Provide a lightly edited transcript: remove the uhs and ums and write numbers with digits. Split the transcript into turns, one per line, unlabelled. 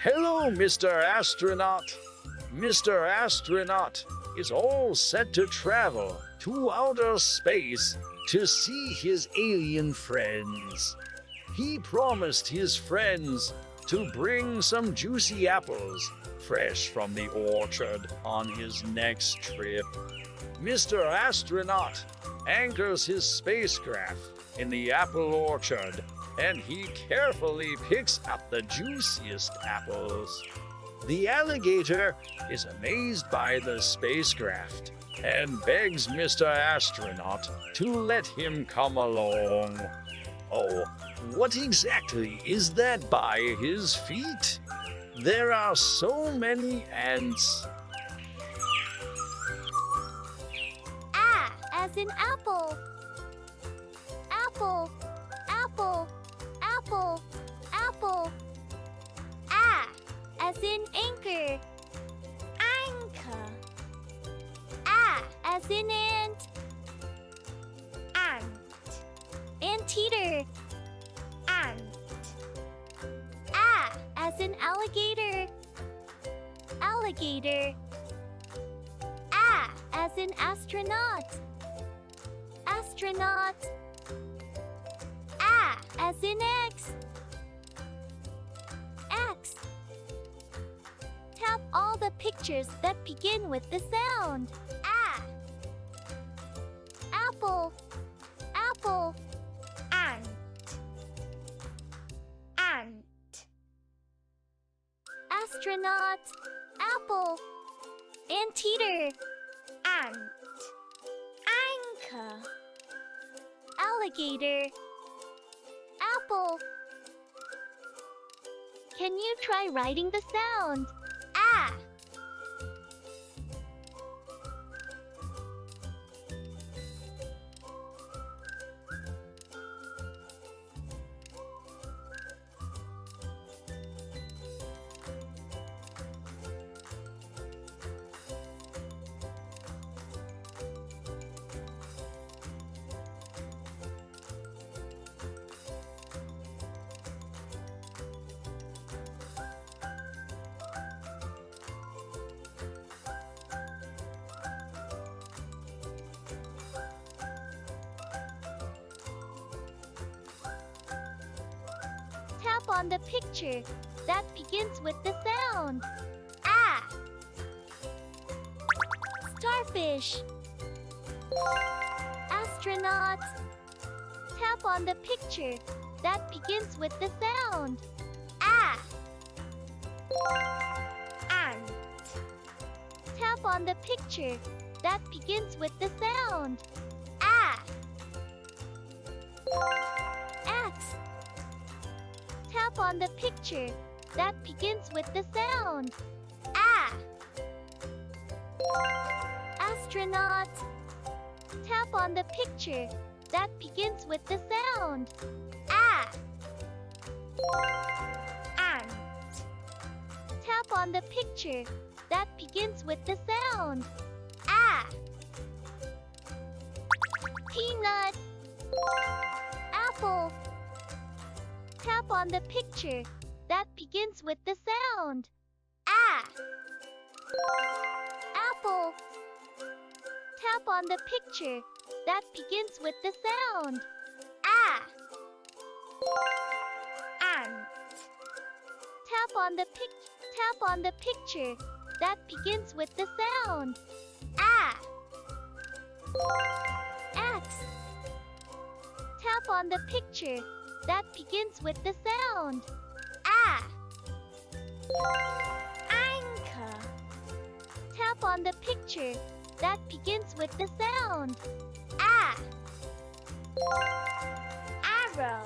Hello, Mr. Astronaut. Mr. Astronaut is all set to travel to outer space to see his alien friends. He promised his friends to bring some juicy apples fresh from the orchard on his next trip. Mr. Astronaut anchors his spacecraft in the apple orchard, and he carefully picks up the juiciest apples. The alligator is amazed by the spacecraft and begs Mr. Astronaut to let him come along. Oh, what exactly is that by his feet? There are so many ants.
As in apple. Apple, apple, apple, apple. As in anchor. Anchor. As in ant. Ant. Anteater. Ant. As in alligator. Alligator. As in astronaut. Astronaut. As in X. X. Tap all the pictures that begin with the sound Apple. Apple. Ant. Ant. Astronaut. Apple. Anteater. Ant. Anchor. Alligator. Apple. Can you try writing the sound? Tap on the picture that begins with the sound Starfish. Astronaut. Tap on the picture that begins with the sound Ant. Tap on the picture that begins with the sound X. Tap on the picture that begins with the sound Astronaut. Tap on the picture that begins with the sound Ant. Tap on the picture that begins with the sound Peanut. Apple. Tap on the picture that begins with the sound Apple. Tap on the picture that begins with the sound Ant. Tap on the picture that begins with the sound X. Tap on the picture that begins with the sound Anchor. Tap on the picture that begins with the sound Arrow.